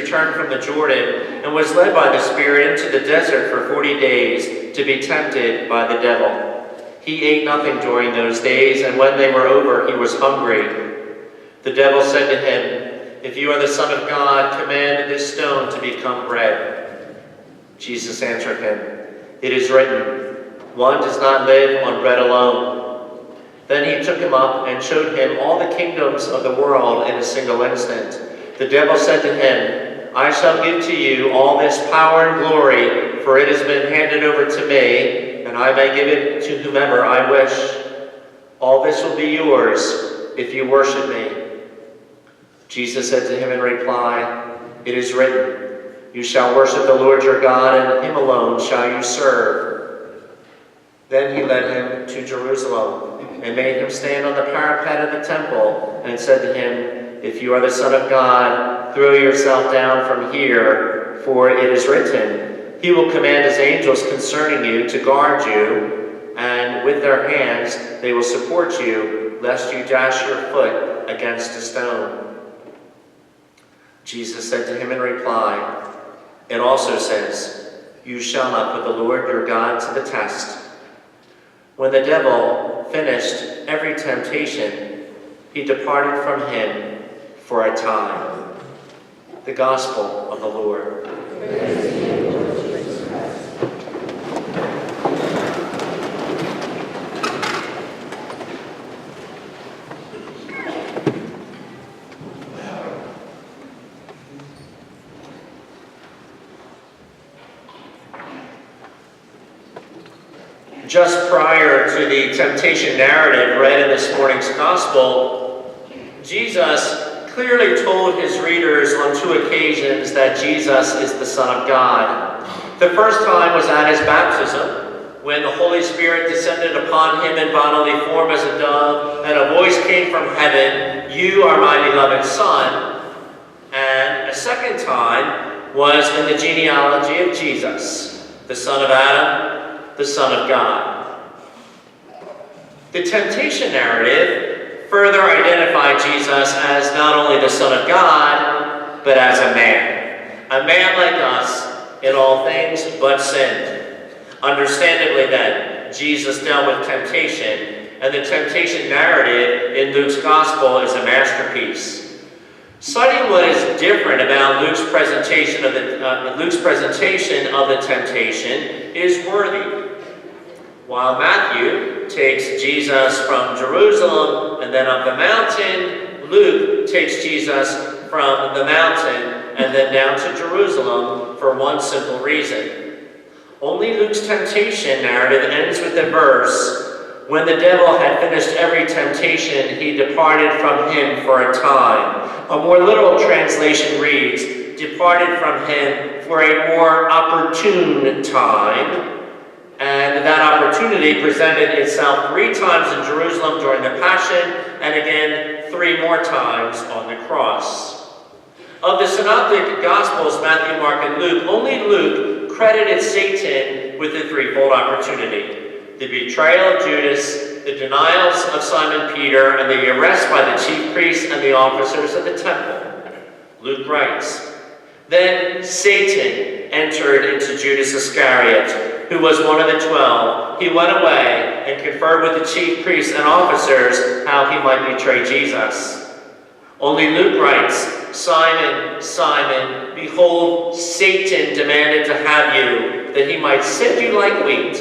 returned from the Jordan and was led by the Spirit into the desert for 40 days to be tempted by the devil. He ate nothing during those days, and when they were over, he was hungry. The devil said to him, "If you are the Son of God, command this stone to become bread." Jesus answered him, "It is written, 'One does not live on bread alone.'" Then he took him up and showed him all the kingdoms of the world in a single instant. The devil said to him, "I shall give to you all this power and glory, for it has been handed over to me, and I may give it to whomever I wish. All this will be yours if you worship me." Jesus said to him in reply, "It is written, 'You shall worship the Lord your God, and him alone shall you serve.'" Then he led him to Jerusalem and made him stand on the parapet of the temple and said to him, "If you are the Son of God, throw yourself down from here, for it is written, 'He will command his angels concerning you to guard you, and with their hands they will support you, lest you dash your foot against a stone.'" Jesus said to him in reply, "It also says, 'You shall not put the Lord your God to the test.'" When the devil finished every temptation, he departed from him for a time. The Gospel of the Lord. Praise to you, Lord Jesus Christ. Just prior to the temptation narrative read in this morning's Gospel, Jesus clearly told his readers on 2 occasions that Jesus is the Son of God. The first time was at his baptism, when the Holy Spirit descended upon him in bodily form as a dove, and a voice came from heaven, "You are my beloved Son." And a second time was in the genealogy of Jesus, the son of Adam, the Son of God. The temptation narrative further identified Jesus as not only the Son of God, but as a man like us in all things but sinned. Understandably then, Jesus dealt with temptation, and the temptation narrative in Luke's Gospel is a masterpiece. Citing what is different about Luke's presentation of the temptation is worthy. While Matthew takes Jesus from Jerusalem and then up the mountain, Luke takes Jesus from the mountain and then down to Jerusalem for one simple reason. Only Luke's temptation narrative ends with the verse, "When the devil had finished every temptation, he departed from him for a time." A more literal translation reads, "departed from him for a more opportune time." And that opportunity presented itself 3 times in Jerusalem during the Passion, and again 3 more times on the cross. Of the Synoptic Gospels, Matthew, Mark, and Luke, only Luke credited Satan with the threefold opportunity: the betrayal of Judas, the denials of Simon Peter, and the arrest by the chief priests and the officers of the temple. Luke writes, "Then Satan entered into Judas Iscariot, who was one of the 12. He went away and conferred with the chief priests and officers how he might betray Jesus." Only Luke writes, "Simon, Simon, behold, Satan demanded to have you, that he might sift you like wheat.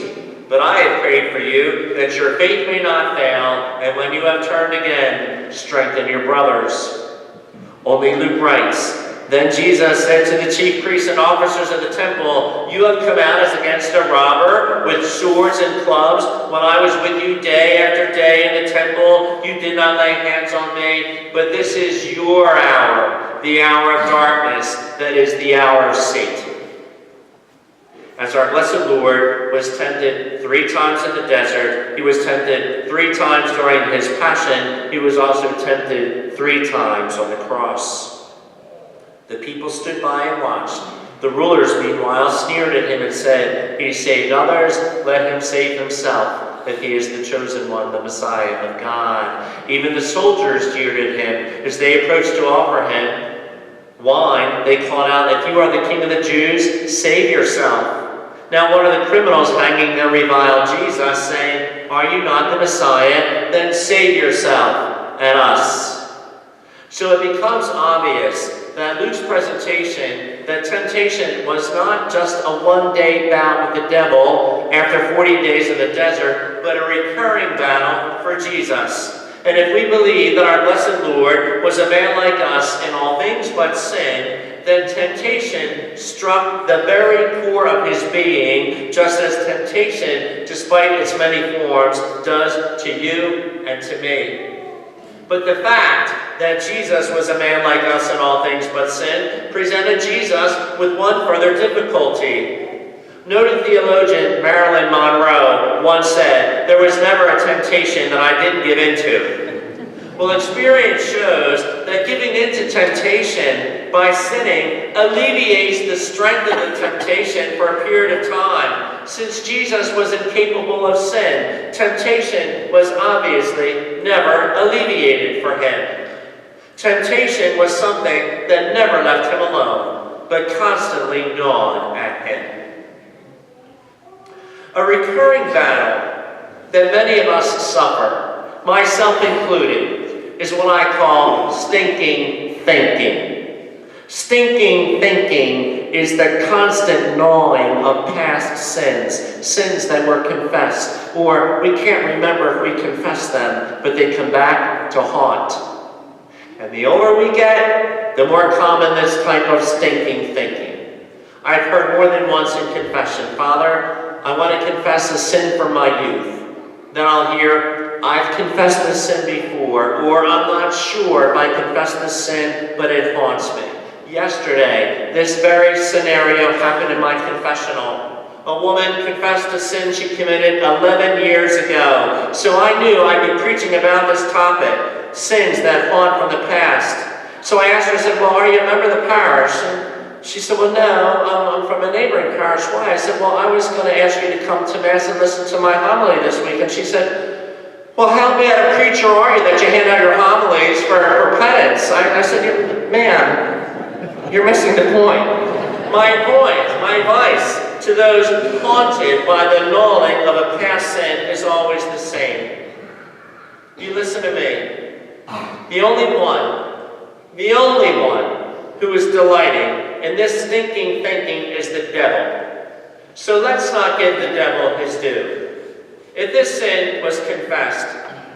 But I have prayed for you, that your faith may not fail, and when you have turned again, strengthen your brothers." Only Luke writes, "Then Jesus said to the chief priests and officers of the temple, 'You have come out as against a robber with swords and clubs. When I was with you day after day in the temple, you did not lay hands on me. But this is your hour, the hour of darkness, that is the hour of Satan.'" As our blessed Lord was tempted 3 times in the desert, he was tempted 3 times during his passion, he was also tempted 3 times on the cross. The people stood by and watched. The rulers, meanwhile, sneered at him and said, "He saved others, let him save himself, if he is the chosen one, the Messiah of God." Even the soldiers jeered at him as they approached to offer him wine, they called out, "If you are the king of the Jews, save yourself." Now one of the criminals hanging there reviled Jesus, saying, "Are you not the Messiah? Then save yourself and us." So it becomes obvious that Luke's presentation, that temptation was not just a one-day bout with the devil after 40 days in the desert, but a recurring battle for Jesus. And if we believe that our blessed Lord was a man like us in all things but sin, then temptation struck the very core of his being, just as temptation, despite its many forms, does to you and to me. But the fact that Jesus was a man like us in all things but sin presented Jesus with one further difficulty. Noted theologian Marilyn Monroe once said, "There was never a temptation that I didn't give into." Well, experience shows that giving into temptation by sinning alleviates the strength of the temptation for a period of time. Since Jesus was incapable of sin, temptation was obviously never alleviated for him. Temptation was something that never left him alone, but constantly gnawed at him. A recurring battle that many of us suffer, myself included, is what I call stinking thinking. Stinking thinking is the constant gnawing of past sins, sins that were confessed, or we can't remember if we confessed them, but they come back to haunt. And the older we get, the more common this type of stinking thinking. I've heard more than once in confession, "Father, I want to confess a sin from my youth." Then I'll hear, "I've confessed this sin before," or "I'm not sure if I confessed this sin, but it haunts me." Yesterday, this very scenario happened in my confessional. A woman confessed a sin she committed 11 years ago. So I knew I'd be preaching about this topic, sins that haunt from the past. So I asked her, I said, "Well, are you a member of the parish?" And she said, "Well, no, I'm from a neighboring parish." "Why?" I said, "Well, I was going to ask you to come to Mass and listen to my homily this week." And she said, "Well, how bad a preacher are you that you hand out your homilies for penance?" I said, "Ma'am, you're missing the point. My advice to those haunted by the gnawing of a past sin is always the same. You listen to me. The only one who is delighting in this stinking thinking is the devil. So let's not give the devil his due. If this sin was confessed,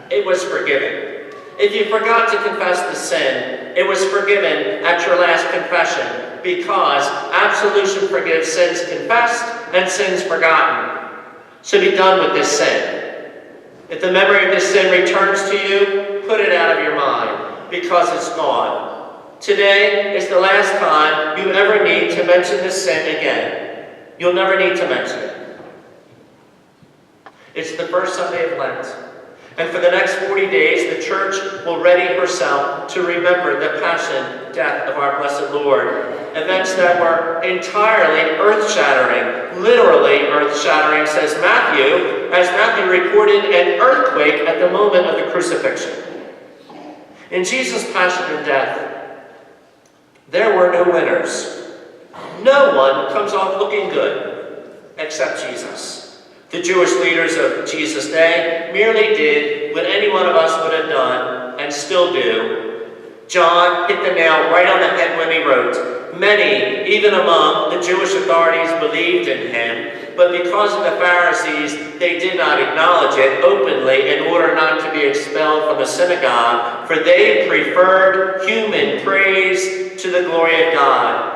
it was forgiven. If you forgot to confess the sin, it was forgiven at your last confession, because absolution forgives sins confessed and sins forgotten. So be done with this sin. If the memory of this sin returns to you, put it out of your mind, because it's gone. Today is the last time you ever need to mention this sin again. You'll never need to mention it. It's the first Sunday of Lent. And for the next 40 days, the Church will ready herself to remember the passion, death of our blessed Lord. Events that were entirely earth-shattering, literally earth-shattering, says Matthew, as Matthew recorded an earthquake at the moment of the crucifixion. In Jesus' passion and death, there were no winners. No one comes off looking good except Jesus. The Jewish leaders of Jesus' day merely did what any one of us would have done and still do. John hit the nail right on the head when he wrote, "Many, even among the Jewish authorities, believed in him, but because of the Pharisees, they did not acknowledge it openly in order not to be expelled from the synagogue, for they preferred human praise to the glory of God."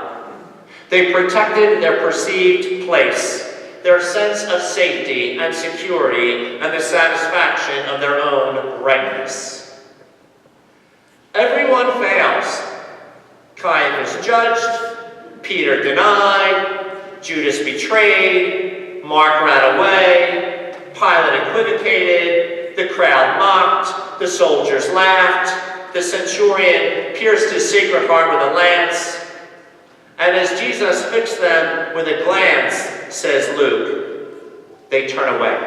They protected their perceived place, their sense of safety and security, and the satisfaction of their own rightness. Everyone fails. Caiaphas judged, Peter denied, Judas betrayed, Mark ran away, Pilate equivocated, the crowd mocked, the soldiers laughed, the centurion pierced his sacred heart with a lance. And as Jesus fixed them with a glance, says Luke, they turn away.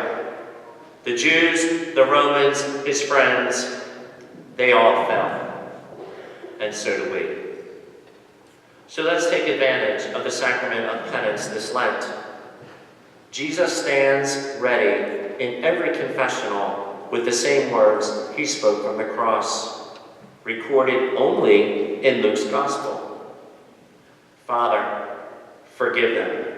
The Jews, the Romans, his friends, they all fell. And so do we. So let's take advantage of the sacrament of penance this Lent. Jesus stands ready in every confessional with the same words he spoke from the cross, recorded only in Luke's Gospel. Father, forgive them.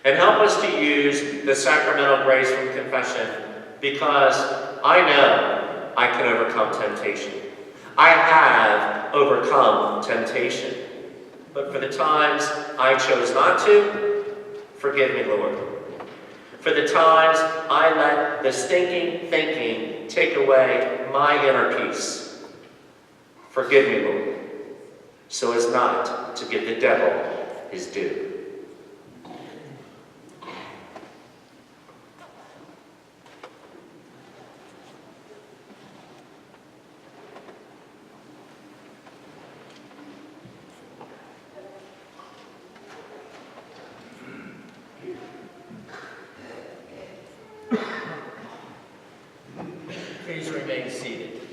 And help us to use the sacramental grace from confession, because I know I can overcome temptation. I have overcome temptation. But for the times I chose not to, forgive me, Lord. For the times I let the stinking thinking take away my inner peace, forgive me, Lord, so as not to give the devil his due. Please remain seated.